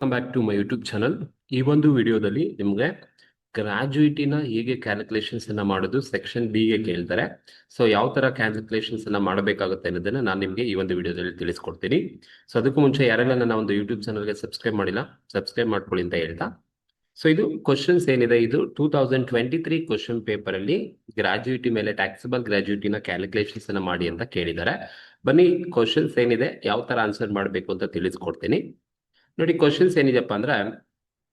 Welcome back to my YouTube channel. ಈ ಒಂದು ವಿಡಿಯೋದಲ್ಲಿ ನಿಮಗೆ ಗ್ರಾಜ್ಯುಯಿಟಿನ ಹೇಗೆ ಕ್ಯಾಲ್ಕುಲೇಷನ್ಸ್ ಅನ್ನ ಮಾಡೋದು ಸೆಕ್ಷನ್ ಬಿ ಗೆ ಕೇಳ್ತಾರೆ. ಸೊ ಯಾವ ತರ ಕ್ಯಾಲ್ಕುಲೇಷನ್ಸ್ ಅನ್ನ ಮಾಡಬೇಕಾಗುತ್ತೆ ಅನ್ನೋದನ್ನ ನಾನು ನಿಮಗೆ ಈ ಒಂದು ವಿಡಿಯೋದಲ್ಲಿ ತಿಳಿಸ್ಕೊಡ್ತೀನಿ. ಸೊ ಅದಕ್ಕೂ ಮುಂಚೆ ಯಾರೆಲ್ಲ ನನ್ನ ಒಂದು ಯೂಟ್ಯೂಬ್ ಚಾನಲ್ಗೆ ಸಬ್ಸ್ಕ್ರೈಬ್ ಮಾಡಿಲ್ಲ, ಸಬ್ಸ್ಕ್ರೈಬ್ ಮಾಡ್ಕೊಳ್ಳಿ ಅಂತ ಹೇಳ್ತಾ, ಸೊ ಇದು ಕ್ವಶನ್ಸ್ ಏನಿದೆ, ಇದು 2023 ಕ್ವಶನ್ ಪೇಪರ್ ಅಲ್ಲಿ ಗ್ರಾಜ್ಯುಯಿಟಿ ಮೇಲೆ ಟ್ಯಾಕ್ಸಬಲ್ ಗ್ರಾಜ್ಯುಯಿಟಿನ ಕ್ಯಾಲ್ಕುಲೇಷನ್ಸ್ ಅನ್ನ ಮಾಡಿ ಅಂತ ಕೇಳಿದ್ದಾರೆ. ಬನ್ನಿ ಕ್ವಶನ್ಸ್ ಏನಿದೆ ಯಾವ ತರ ಆನ್ಸರ್ ಮಾಡಬೇಕು ಅಂತ ತಿಳಿಸ್ಕೊಡ್ತೀನಿ. ನೋಡಿ ಕ್ವಶನ್ಸ್ ಏನಿದೆಪ್ಪ ಅಂದ್ರೆ,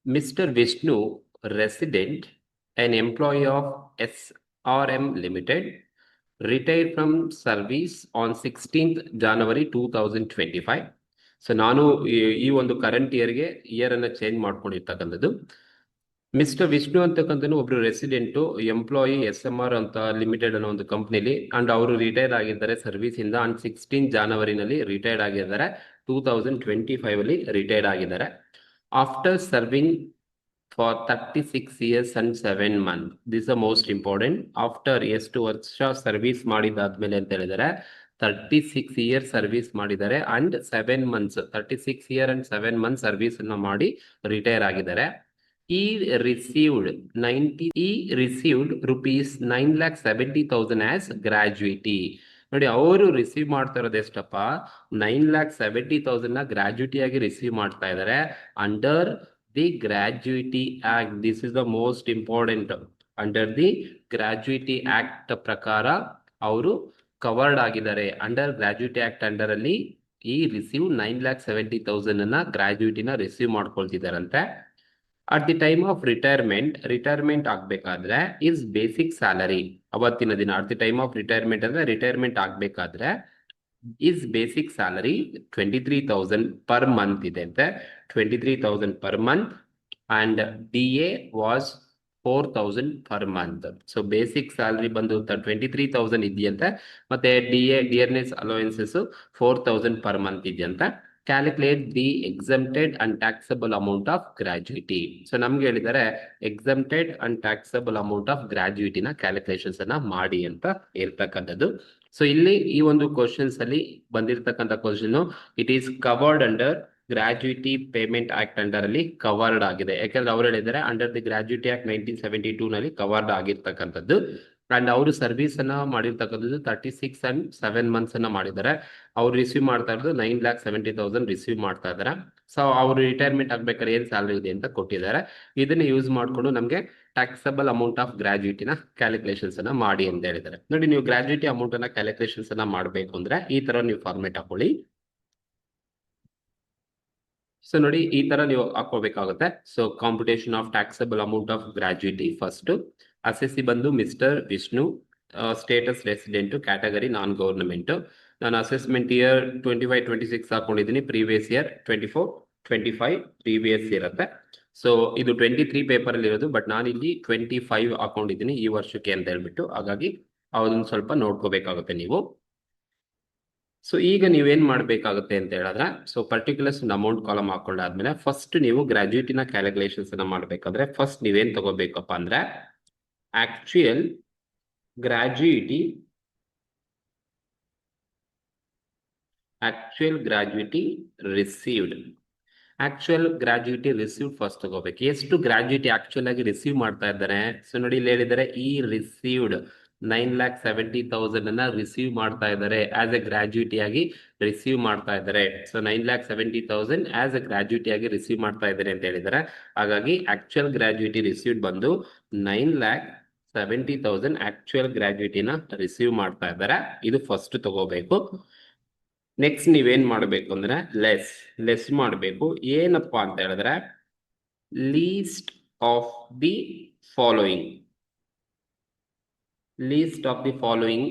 mister Vishnu resident an employee of SRM Limited retired from service on 16th January 2025. So ನಾನು ಈ ಒಂದು ಕರೆಂಟ್ ಇಯರ್ಗೆ ಇಯರ್ ಅನ್ನ ಚೇಂಜ್ ಮಾಡ್ಕೊಂಡಿರ್ತಕ್ಕಂಥದ್ದು. ಮಿಸ್ಟರ್ ವಿಷ್ಣು ಅಂತಕ್ಕಂಥದ್ದು ಒಬ್ರು ರೆಸಿಡೆಂಟು ಎಂಪ್ಲಾಯಿ SMR ಅಂತ ಲಿಮಿಟೆಡ್ ಅನ್ನೋ ಒಂದು ಕಂಪ್ನಿಲಿ, ಅಂಡ್ ಅವರು ರಿಟೈರ್ ಆಗಿದ್ದಾರೆ ಸರ್ವಿಸ್ ಇಂದ. ಅಂಡ್ 16 ಜಾನ್ವರಿನಲ್ಲಿ ರಿಟೈರ್ಡ್ ಆಗಿದ್ದಾರೆ, 2025 ಅಲ್ಲಿ ರಿಟೈರ್ಡ್ ಆಗಿದ್ದಾರೆ. After serving for 36 years and 7 months. This is the most important. After ಎಷ್ಟು ವರ್ಷ ಸರ್ವಿಸ್ ಮಾಡಿದಾದ್ಮೇಲೆ ಅಂತ ಹೇಳಿದರೆ 36 years ಸರ್ವಿಸ್ ಮಾಡಿದ್ದಾರೆ and 7 months, 36 year and 7 months service ಅನ್ನ ಮಾಡಿ ರಿಟೈರ್ ಆಗಿದ್ದಾರೆ. He received rupees 9,70,000 as gratuity. ನೋಡಿ ಅವರು ರಿಸೀವ್ ಮಾಡ್ತಾ ಇರೋದು ಎಷ್ಟಪ್ಪ, 9,70,000 ನ ಗ್ರಾಜ್ಯುಟಿ ಆಗಿ ರಿಸೀವ್ ಮಾಡ್ತಾ ಇದ್ದಾರೆ under the gratuity act. This is the most important. Under the gratuity act ಪ್ರಕಾರ ಅವರು ಕವರ್ಡ್ ಆಗಿದ್ದಾರೆ. ಅಂಡರ್ ಗ್ರಾಜ್ಯುಯಿಟಿ ಆಕ್ಟ್ ಅಂಡರ್ ಅಲ್ಲಿ ಈ ರಿಸೀವ್ 9,70,000 ಅನ್ನ ಗ್ರಾಜ್ಯುಯಿಟಿನ ರಿಸೀವ್ ಮಾಡ್ಕೊಳ್ತಿದಾರಂತೆ. At the time of retirement ಆಗ್ಬೇಕಾದ್ರೆ ಇಸ್ ಬೇಸಿಕ್ ಸ್ಯಾಲರಿ, ಅವತ್ತಿನ ದಿನ at the time of retirement ಅಂದ್ರೆ ರಿಟೈರ್ಮೆಂಟ್ ಆಗ್ಬೇಕಾದ್ರೆ is basic salary 23,000 per month ಇದೆ ಅಂತೆ, 23,000 per month. And DA was 4,000 per month. So basic salary ಬಂದು 23,000 ಇದೆಯಂತೆ, ಮತ್ತೆ ಡಿಯರ್ನೆಸ್ ಅಲೋವೆನ್ಸಸ್ 4,000 ಪರ್ ಮಂತ್ ಇದೆಯಂತೆ. Calculate the exempted and taxable amount of gratuity. So ನಮ್ಗೆ ಹೇಳಿದ್ದಾರೆ exempted and taxable amount of ಗ್ರಾಜ್ಯುಯಿಟಿನ calculations ಅನ್ನ ಮಾಡಿ ಅಂತ ಇರ್ತಕ್ಕಂಥದ್ದು. ಸೊ ಇಲ್ಲಿ ಈ ಒಂದು ಕ್ವಶನ್ಸ್ ಅಲ್ಲಿ ಬಂದಿರತಕ್ಕಂಥ question, it is covered under gratuity payment act under ಅಲ್ಲಿ ಕವರ್ಡ್ ಆಗಿದೆ. ಯಾಕಂದ್ರೆ ಅವ್ರು ಹೇಳಿದ್ದಾರೆ ಅಂಡರ್ ದಿ ಗ್ರಾಜ್ಯುಯಿಟಿ ಆಕ್ಟ್ 1972 ನಲ್ಲಿ ಕವರ್ಡ್ ಆಗಿರ್ತಕ್ಕಂಥದ್ದು. ಅಂಡ್ ಅವರು ಸರ್ವಿಸ್ ಅನ್ನ ಮಾಡಿರ್ತಕ್ಕಂಥದ್ದು 36 and 7 months ಅನ್ನ ಮಾಡಿದ್ದಾರೆ. ಅವ್ರು ರಿಸೀವ್ ಮಾಡ್ತಾ ಇರೋದು 9,70,000 ರಿಸೀವ್ ಮಾಡ್ತಾ ಇದ್ದಾರೆ. ಸೊ ಅವರು ರಿಟೈರ್ಮೆಂಟ್ ಆಗ್ಬೇಕಾದ್ರೆ ಏನ್ ಸ್ಯಾಲರಿ ಇದೆ ಅಂತ ಕೊಟ್ಟಿದ್ದಾರೆ. ಇದನ್ನ ಯೂಸ್ ಮಾಡ್ಕೊಂಡು ನಮ್ಗೆ ಟ್ಯಾಕ್ಸಬಲ್ ಅಮೌಂಟ್ ಆಫ್ ಗ್ರಾಜ್ಯುಯಿಟಿನ ಕ್ಯಾಲ್ಕುಲೇಷನ್ಸ್ ಅನ್ನ ಮಾಡಿ ಅಂತ ಹೇಳಿದ್ದಾರೆ. ನೋಡಿ, ನೀವು ಗ್ರಾಜ್ಯುಯಿಟಿ ಅಮೌಂಟ್ ಅನ್ನ ಕ್ಯಾಲ್ಕುಲೇಷನ್ಸ್ ಅನ್ನ ಮಾಡಬೇಕು ಅಂದ್ರೆ ಈ ತರ ನೀವು ಫಾರ್ಮೆಟ್ ಹಾಕೊಳ್ಳಿ. ಸೊ ನೋಡಿ, ಈ ತರ ನೀವು ಹಾಕೋಬೇಕಾಗುತ್ತೆ. So computation of taxable amount of gratuity. First assessee ಬಂದು mister Vishnu, status resident, category non government. ನಾನು ಅಸೆಸ್ಮೆಂಟ್ ಇಯರ್ 25-26 ಹಾಕೊಂಡಿದ್ದೀನಿ, ಪ್ರೀವಿಯಸ್ ಇಯರ್ 24-25 ಪ್ರೀವಿಯಸ್ ಇರುತ್ತೆ. ಸೊ ಇದು 23 ಪೇಪರ್ ಅಲ್ಲಿ ಇರೋದು, ಬಟ್ ನಾನು ಇಲ್ಲಿ 25 ಹಾಕೊಂಡಿದ್ದೀನಿ ಈ ವರ್ಷಕ್ಕೆ ಅಂತ ಹೇಳ್ಬಿಟ್ಟು. ಹಾಗಾಗಿ ಅದನ್ನ ಸ್ವಲ್ಪ ನೋಡ್ಕೋಬೇಕಾಗುತ್ತೆ ನೀವು. ಸೊ ಈಗ ನೀವೇನ್ ಮಾಡ್ಬೇಕಾಗುತ್ತೆ ಅಂತ ಹೇಳಿದ್ರೆ, ಸೊ ಪರ್ಟಿಕ್ಯುಲರ್ಸ್ ಅಮೌಂಟ್ ಕಾಲಮ್ ಹಾಕೊಂಡಾದ್ಮೇಲೆ ಫಸ್ಟ್ ನೀವು ಗ್ರಾಜ್ಯುಯಿಟಿನ ಕ್ಯಾಲ್ಕುಲೇಷನ್ಸ್ ಅನ್ನ ಮಾಡ್ಬೇಕಾದ್ರೆ ಫಸ್ಟ್ ನೀವೇನ್ ತಗೋಬೇಕಪ್ಪ ಅಂದ್ರೆ actual gratuity received. Actual gratuity received first ತಗೋಬೇಕು. ಎಷ್ಟು ಗ್ರಾಜ್ಯುಯಿಟಿ ಆಕ್ಚುಯಲ್ ಆಗಿ ರಿಸೀವ್ ಮಾಡ್ತಾ ಇದ್ದಾರೆ. ಸೊ ನೋಡಿ, ಇಲ್ಲಿ ಹೇಳಿದ್ದಾರೆ ಈ ರಿಸೀವ್ಡ್ 9,70,000 ಅನ್ನ ರಿಸೀವ್ ಮಾಡ್ತಾ ಇದ್ದಾರೆ, ಆಸ್ ಎ ಗ್ರಾಜ್ಯುಯಿಟಿ ಆಗಿ ರಿಸೀವ್ ಮಾಡ್ತಾ ಇದ್ದಾರೆ. ಸೊ 9,70,000 ಆಸ್ ಎ ಗ್ರಾಜ್ಯುಯಿಟಿ ಆಗಿ ರಿಸೀವ್ ಮಾಡ್ತಾ ಇದ್ದಾರೆ ಅಂತ ಹೇಳಿದ್ದಾರೆ. ಹಾಗಾಗಿ ಆಕ್ಚುಯಲ್ ಗ್ರಾಜ್ಯುಯಿಟಿ ರಿಸೀವ್ಡ್ ಬಂದು 9,70,000 ಆಕ್ಚುಯಲ್ ಗ್ರಾಜ್ಯುಯಿಟಿನ ರಿಸೀವ್ ಮಾಡ್ತಾ ಇದ್ದಾರೆ. ಇದು ಫಸ್ಟ್ ತಗೋಬೇಕು. ನೆಕ್ಸ್ಟ್ ನೀವೇನ್ ಮಾಡ್ಬೇಕು ಅಂದ್ರೆ ಲೆಸ್ ಮಾಡಬೇಕು. ಏನಪ್ಪಾ ಅಂತ ಹೇಳಿದ್ರೆ least of the following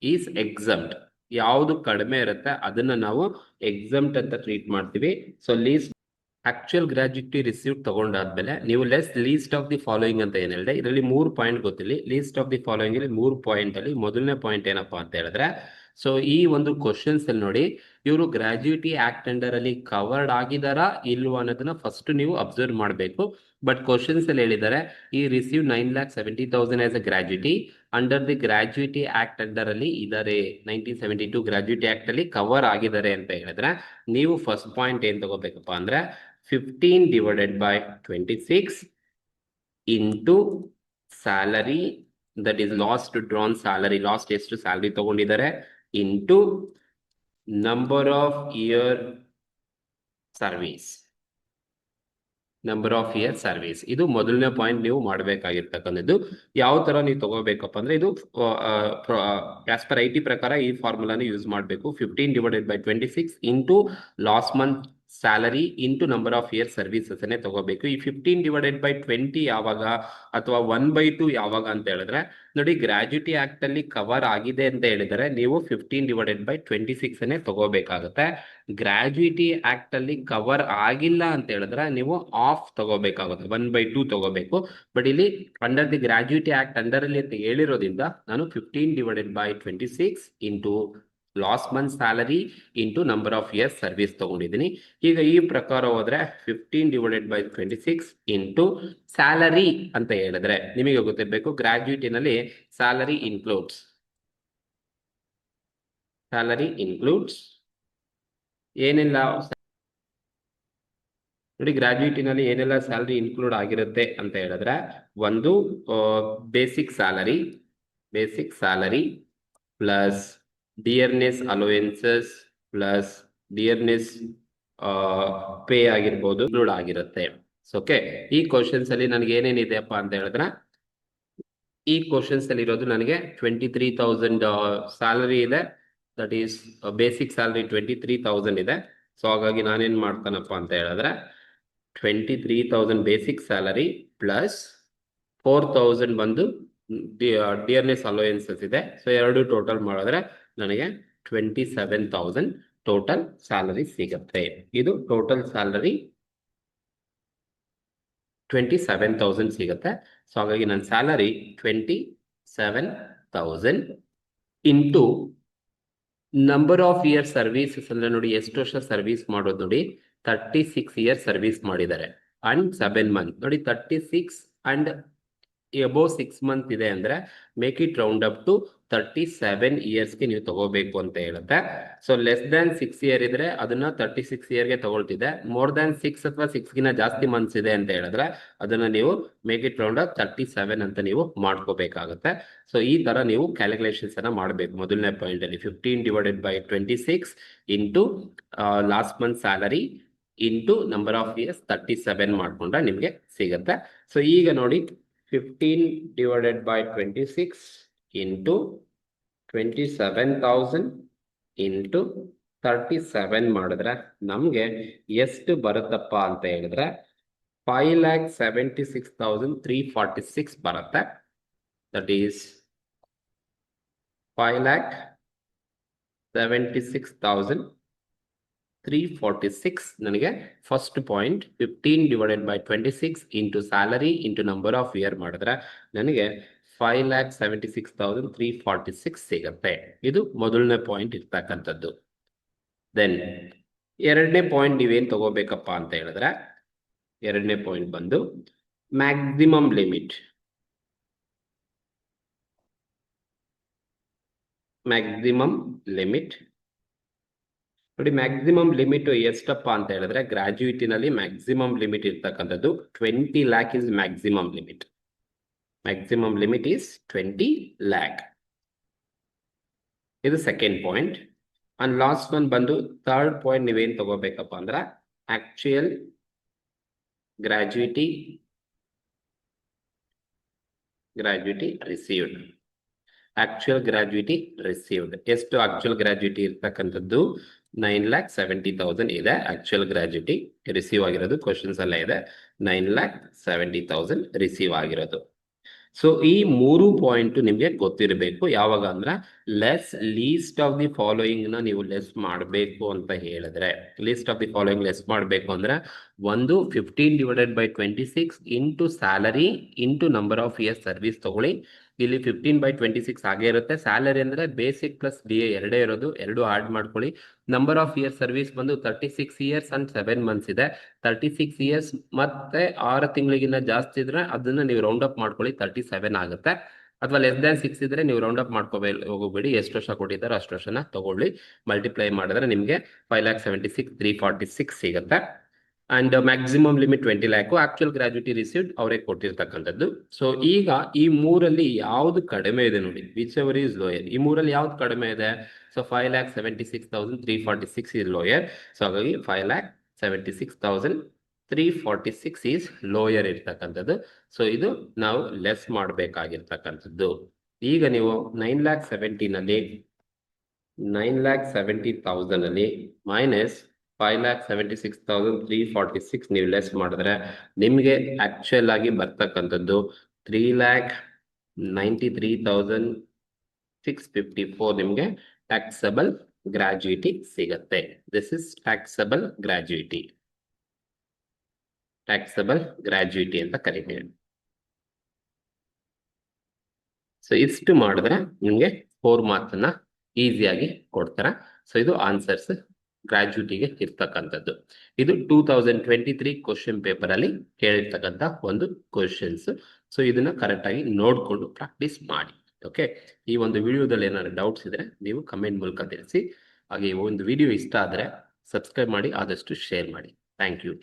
is exempt. ಯಾವುದು ಕಡಿಮೆ ಇರುತ್ತೆ ಅದನ್ನ ನಾವು ಎಕ್ಸಮ್ಟ್ ಅಂತ ಟ್ರೀಟ್ ಮಾಡ್ತೀವಿ. So least actual gratuity received ತಗೊಂಡಾದ್ಮೇಲೆ ನೀವು ಲೀಸ್ಟ್ ಆಫ್ ದಿ ಫಾಲೋಯಿಂಗ್ ಅಂತ ಏನ್ ಹೇಳಿದೆ, ಇದರಲ್ಲಿ 3 ಪಾಯಿಂಟ್ ಗೊತ್ತಿಲ್ಲ. ಲೀಸ್ಟ್ ಆಫ್ ದಿ ಫಾಲೋಯಿಂಗ್ ಅಲ್ಲಿ 3 ಪಾಯಿಂಟ್ ಅಲ್ಲಿ ಮೊದಲನೇ ಪಾಯಿಂಟ್ ಏನಪ್ಪಾ ಅಂತ ಹೇಳಿದ್ರೆ, ಸೊ ಈ ಒಂದು ಕ್ವಶನ್ಸ್ ಅಲ್ಲಿ ನೋಡಿ, ಇವರು ಗ್ರಾಜ್ಯುಯಿಟಿ ಆಕ್ಟ್ ಅಂಡರ್ ಅಲ್ಲಿ ಕವರ್ಡ್ ಆಗಿದಾರಾ ಇಲ್ವಾ ಅನ್ನೋದನ್ನ ಫಸ್ಟ್ ನೀವು ಅಬ್ಸರ್ವ್ ಮಾಡಬೇಕು. ಬಟ್ ಕ್ವಶನ್ಸ್ ಅಲ್ಲಿ ಹೇಳಿದ್ದಾರೆ ಈ receive 9,70,000 as a gratuity under the gratuity act under ಅಲ್ಲಿ ಇದಾರೆ, 1972 ಗ್ರಾಜ್ಯುಯಿಟಿ ಆಕ್ಟ್ ಅಲ್ಲಿ ಕವರ್ ಆಗಿದ್ದಾರೆ ಅಂತ ಹೇಳಿದ್ರೆ ನೀವು ಫಸ್ಟ್ ಪಾಯಿಂಟ್ ಏನ್ ತಗೋಬೇಕಪ್ಪ ಅಂದ್ರೆ 15 divided by 26 into salary, that is lost drawn salary, last ಎಷ್ಟು ಸ್ಯಾಲರಿ ತಗೊಂಡಿದ್ದಾರೆ, into number of year service, number of year service. ಇದು ಮೊದಲನೇ ಪಾಯಿಂಟ್ ನೀವು ಮಾಡಬೇಕಾಗಿರ್ತಕ್ಕಂಥದ್ದು. ಯಾವ ತರ ನೀವು ತಗೋಬೇಕಪ್ಪ ಅಂದ್ರೆ, ಇದು ಆಸ್ ಪರ್ ಐ ಟಿ ಪ್ರಕಾರ ಈ ಫಾರ್ಮುಲಾನ ಯೂಸ್ ಮಾಡಬೇಕು. 15 divided by 26 into last month salary into number of year services ಅನ್ನೇ ತಗೋಬೇಕು. ಈ 15 divided by 20 ಯಾವಾಗ ಅಥವಾ 1/2 ಯಾವಾಗ ಅಂತ ಹೇಳಿದ್ರೆ, ನೋಡಿ ಗ್ರಾಜ್ಯುಟಿ ಆಕ್ಟ್ ಅಲ್ಲಿ ಕವರ್ ಆಗಿದೆ ಅಂತ ಹೇಳಿದರೆ ನೀವು 15 divided by 26 ಅನ್ನೇ ತಗೋಬೇಕಾಗುತ್ತೆ. ಗ್ರಾಜ್ಯುಟಿ ಆಕ್ಟ್ ಅಲ್ಲಿ ಕವರ್ ಆಗಿಲ್ಲ ಅಂತ ಹೇಳಿದ್ರೆ ನೀವು ಆಫ್ ತಗೋಬೇಕಾಗುತ್ತೆ, 1/2 ತಗೋಬೇಕು. ಬಟ್ ಇಲ್ಲಿ under the gratuity act under ಅಲ್ಲಿ ಅಂತ ಹೇಳಿರೋದ್ರಿಂದ ನಾನು 15 divided by 26 into last month salary into number of years service ತಗೊಂಡಿದ್ದೀನಿ. ಈಗ ಈ ಪ್ರಕಾರ ಹೋದ್ರೆ 15 divided by 26 ಇಂಟು ಸ್ಯಾಲರಿ ಅಂತ ಹೇಳಿದ್ರೆ ನಿಮಗೆ ಗೊತ್ತಿರಬೇಕು, ಗ್ರಾಜ್ಯುಟಿನಲ್ಲಿ ಸ್ಯಾಲರಿ ಇನ್ಕ್ಲೂಡ್ಸ್ ಏನೆಲ್ಲ ನೋಡಿ, ಗ್ರಾಜ್ಯುಟಿನಲ್ಲಿ ಏನೆಲ್ಲ ಸ್ಯಾಲರಿ ಇನ್ಕ್ಲೂಡ್ ಆಗಿರುತ್ತೆ ಅಂತ ಹೇಳಿದ್ರೆ, ಒಂದು basic salary plus dearness allowances plus dearness pay ಆಗಿರ್ಬೋದು, ಇನ್ಕ್ಲೂಡ್ ಆಗಿರುತ್ತೆ. ಓಕೆ, ಈ ಕ್ವಶನ್ಸ್ ಅಲ್ಲಿ ನನಗೆ ಏನೇನಿದೆಯಪ್ಪ ಅಂತ ಹೇಳಿದ್ರೆ, ಈ ಕ್ವಶನ್ಸ್ ಅಲ್ಲಿ ಇರೋದು ನನಗೆ 23,000 ಸ್ಯಾಲರಿ ಇದೆ, ದಟ್ ಈಸ್ ಬೇಸಿಕ್ ಸ್ಯಾಲರಿ 23,000 ಇದೆ. ಸೊ ಹಾಗಾಗಿ ನಾನೇನ್ ಮಾಡ್ತಾನಪ್ಪ ಅಂತ ಹೇಳಿದ್ರೆ 23,000 ಬೇಸಿಕ್ ಸ್ಯಾಲರಿ ಪ್ಲಸ್ 4,000 ಬಂದು ಡಿಯರ್ನೆಸ್ ಅಲೋಯನ್ಸಸ್ ಇದೆ. ಸೊ ಎರಡು ಟೋಟಲ್ ಮಾಡಿದ್ರೆ ನನಗೆ 27,000 ಟೋಟಲ್ ಸ್ಯಾಲರಿ ಸಿಗುತ್ತೆ. ಇದು ಟೋಟಲ್ ಸ್ಯಾಲರಿ 27,000 ಸಿಗುತ್ತೆ. ಸೊ ಹಾಗಾಗಿ ನನ್ನ salary 27,000 into number of year services ಅಂದ್ರೆ ನೋಡಿ ಎಷ್ಟು ವರ್ಷ ಸರ್ವಿಸ್ ಮಾಡೋದು ನೋಡಿ, 36 ಇಯರ್ ಸರ್ವಿಸ್ ಮಾಡಿದ್ದಾರೆ ಅಂಡ್ 7 ಮಂತ್. ನೋಡಿ 36 ಅಂಡ್ ಅಬೋವ್ 6 ಮಂತ್ ಇದೆ ಅಂದ್ರೆ make it round up to 37 ಇಯರ್ಸ್ಗೆ ನೀವು ತಗೋಬೇಕು ಅಂತ ಹೇಳುತ್ತೆ. ಸೊ ಲೆಸ್ ದ್ಯಾನ್ 6 ಇಯರ್ ಇದ್ರೆ ಅದನ್ನ 36 ಇಯರ್ಗೆ ತಗೊಳ್ತಿದೆ. ಮೋರ್ ದ್ಯಾನ್ 6 ಅಥವಾ 6 ಗಿನ ಜಾಸ್ತಿ ಮಂತ್ಸ್ ಇದೆ ಅಂತ ಹೇಳಿದ್ರೆ ಅದನ್ನ ನೀವು ಮೇಕ್ ಇಟ್ ರೌಂಡ್ ಅಪ್ 37 ಅಂತ ನೀವು ಮಾಡ್ಕೋಬೇಕಾಗುತ್ತೆ. ಸೊ ಈ ತರ ನೀವು ಕ್ಯಾಲ್ಕುಲೇಷನ್ಸ್ ಅನ್ನ ಮಾಡಬೇಕು. ಮೊದಲನೇ ಪಾಯಿಂಟ್ ಅಲ್ಲಿ 15 divided by 26 into last month salary into number of years 37 ಮಾಡ್ಕೊಂಡ್ರೆ ನಿಮ್ಗೆ ಸಿಗುತ್ತೆ. ಸೊ ಈಗ ನೋಡಿ 15 divided by 26 into 27,000 into 37 ಮಾಡಿದ್ರೆ ನಮ್ಗೆ ಎಷ್ಟು ಬರುತ್ತಪ್ಪ ಅಂತ ಹೇಳಿದ್ರೆ 5,76,346 ಬರುತ್ತೆ. ದಟ್ ಈಸ್ 5,76,346 ನನಗೆ first point. 15 divided by 26 into salary into number of year ಮಾಡಿದ್ರೆ ನನಗೆ 5,76,346 ಸಿಗುತ್ತೆ. ಇದು ಮೊದಲನೇ ಪಾಯಿಂಟ್ ಇರ್ತಕ್ಕಂಥದ್ದು. ದೆನ್ ಎರಡನೇ ಪಾಯಿಂಟ್ ನೀವೇನ್ ತಗೋಬೇಕಪ್ಪ ಅಂತ ಹೇಳಿದ್ರೆ, ಎರಡನೇ ಪಾಯಿಂಟ್ ಬಂದು ಮ್ಯಾಕ್ಸಿಮಮ್ ಲಿಮಿಟ್. ನೋಡಿ ಮ್ಯಾಕ್ಸಿಮಮ್ ಲಿಮಿಟ್ ಎಷ್ಟಪ್ಪ ಅಂತ ಹೇಳಿದ್ರೆ, ಗ್ರಾಜ್ಯುಯಿಟಿನಲ್ಲಿ ಮ್ಯಾಕ್ಸಿಮಮ್ ಲಿಮಿಟ್ ಇರ್ತಕ್ಕಂಥದ್ದು 20 lakh is maximum limit. Maximum limit is 20 lakh. ಇದು second point. And last one ಬಂದು ಥರ್ಡ್ ಪಾಯಿಂಟ್ ನೀವೇನ್ ತಗೋಬೇಕಪ್ಪ ಅಂದ್ರೆ actual gratuity received. Actual gratuity received ಎಷ್ಟು ಆಕ್ಚುಯಲ್ ಗ್ರಾಜ್ಯುಯಿಟಿ ಇರ್ತಕ್ಕಂಥದ್ದು 9,70,000 ಇದೆ. ಆಕ್ಚುಯಲ್ ಗ್ರಾಜ್ಯುಯಿಟಿ ರಿಸೀವ್ ಆಗಿರೋದು ಕ್ವಶನ್ಸ್ ಎಲ್ಲ ಇದೆ. 9,70,000 ರಿಸೀವ್ ಆಗಿರೋದು. ಸೊ ಈ ಮೂರು ಪಾಯಿಂಟ್ ನಿಮ್ಗೆ ಗೊತ್ತಿರಬೇಕು. ಯಾವಾಗ ಅಂದ್ರೆ ಲೀಸ್ಟ್ ಆಫ್ ದಿ ಫಾಲೋಯಿಂಗ್ ನ ನೀವು ಲೆಸ್ ಮಾಡಬೇಕು ಅಂತ ಹೇಳಿದ್ರೆ, least of the following less ಮಾಡಬೇಕು ಅಂದ್ರೆ ಒಂದು 15 divided by 26 into salary into number of years service ತಗೊಳ್ಳಿ. ಇಲ್ಲಿ 15 by 26 ಆಗೇ ಇರುತ್ತೆ. ಸ್ಯಾಲರಿ ಅಂದ್ರೆ ಬೇಸಿಕ್ ಪ್ಲಸ್ ಡಿ ಎ ಎರಡೇ ಇರೋದು, ಎರಡು ಆಡ್ ಮಾಡ್ಕೊಳ್ಳಿ. ನಂಬರ್ ಆಫ್ ಇಯರ್ ಸರ್ವಿಸ್ ಬಂದು 36 ಇಯರ್ಸ್ ಅಂಡ್ 7 ಮಂತ್ಸ್ ಇದೆ. 36 ಇಯರ್ಸ್ ಮತ್ತೆ 6 ತಿಂಗಳಿಗಿಂತ ಜಾಸ್ತಿ ಇದ್ರೆ ಅದನ್ನ ನೀವು ರೌಂಡ್ ಅಪ್ ಮಾಡ್ಕೊಳ್ಳಿ, 37 ಆಗುತ್ತೆ. ಅಥವಾ ಲೆಸ್ ದ್ಯಾನ್ 6 ಇದ್ರೆ ನೀವು ರೌಂಡ್ ಅಪ್ ಹೋಗಬೇಡಿ, ಎಷ್ಟು ವರ್ಷ ಕೊಟ್ಟಿದ್ದಾರೆ ಅಷ್ಟು ವರ್ಷನ ತಗೊಳ್ಳಿ. ಮಲ್ಟಿಪ್ಲೈ ಮಾಡಿದ್ರೆ ನಿಮ್ಗೆ 5,76,346 ಸಿಗುತ್ತೆ. And maximum limit 20 lac, actual gratuity received ಅವರೇ ಕೊಟ್ಟಿರ್ತಕ್ಕಂಥದ್ದು. ಸೊ ಈಗ ಈ ಮೂರಲ್ಲಿ ಯಾವ್ದು ಕಡಿಮೆ ಇದೆ ನೋಡಿ, ವಿಚ್ ಎವರ್ ಈಸ್ ಲೋಯರ್. ಈ ಮೂರಲ್ಲಿ ಯಾವ್ದು ಕಡಿಮೆ ಇದೆ? So 5,76,346 is lower. ಸೊ ಹಾಗಾಗಿ 5,76,346 ಈಸ್ ಲೋಯರ್ ಇರ್ತಕ್ಕಂಥದ್ದು. ಸೊ ಇದು ನಾವು ಲೆಸ್ ಮಾಡಬೇಕಾಗಿರ್ತಕ್ಕಂಥದ್ದು. ಈಗ ನೀವು 9,70,000 9,70,000 ಮೈನಸ್ 5,76,346 ನೀವು ಲೆಸ್ ಮಾಡಿದ್ರೆ ನಿಮಗೆ ಆಕ್ಚುಯಲ್ ಆಗಿ ಬರ್ತಕ್ಕಂಥದ್ದು 3,93,654 ನಿಮಗೆ ಟ್ಯಾಕ್ಸಬಲ್ ಗ್ರಾಜ್ಯುಟಿ ಸಿಗತ್ತೆ. This is taxable gratuity. Taxable gratuity ಅಂತ ಕರಿತೀವಿ. ಸೊ ಇಷ್ಟು ಮಾಡಿದ್ರೆ ನಿಮಗೆ 4 ಮಾರ್ಕ್ಸ್ ಅನ್ನ ಈಸಿಯಾಗಿ ಕೊಡ್ತಾರೆ. ಸೊ ಇದು ಆನ್ಸರ್ಸ್ ಗ್ರಾಜ್ಯುಟಿಗೆ ಇರ್ತಕ್ಕಂಥದ್ದು. ಇದು 2023 ಕ್ವಶನ್ ಪೇಪರ್ ಅಲ್ಲಿ ಕೇಳಿರ್ತಕ್ಕಂಥ ಒಂದು ಕ್ವಶನ್ಸ್. ಸೊ ಇದನ್ನ ಕರೆಕ್ಟ್ ಆಗಿ ನೋಡ್ಕೊಂಡು ಪ್ರಾಕ್ಟೀಸ್ ಮಾಡಿ. ಓಕೆ, ಈ ಒಂದು ವಿಡಿಯೋದಲ್ಲಿ ಏನಾದ್ರು ಡೌಟ್ಸ್ ಇದ್ರೆ ನೀವು ಕಮೆಂಟ್ ಮೂಲಕ ತಿಳಿಸಿ. ಹಾಗೆ ಒಂದು ವಿಡಿಯೋ ಇಷ್ಟ ಆದರೆ ಸಬ್ಸ್ಕ್ರೈಬ್ ಮಾಡಿ, ಆದಷ್ಟು ಶೇರ್ ಮಾಡಿ. Thank you.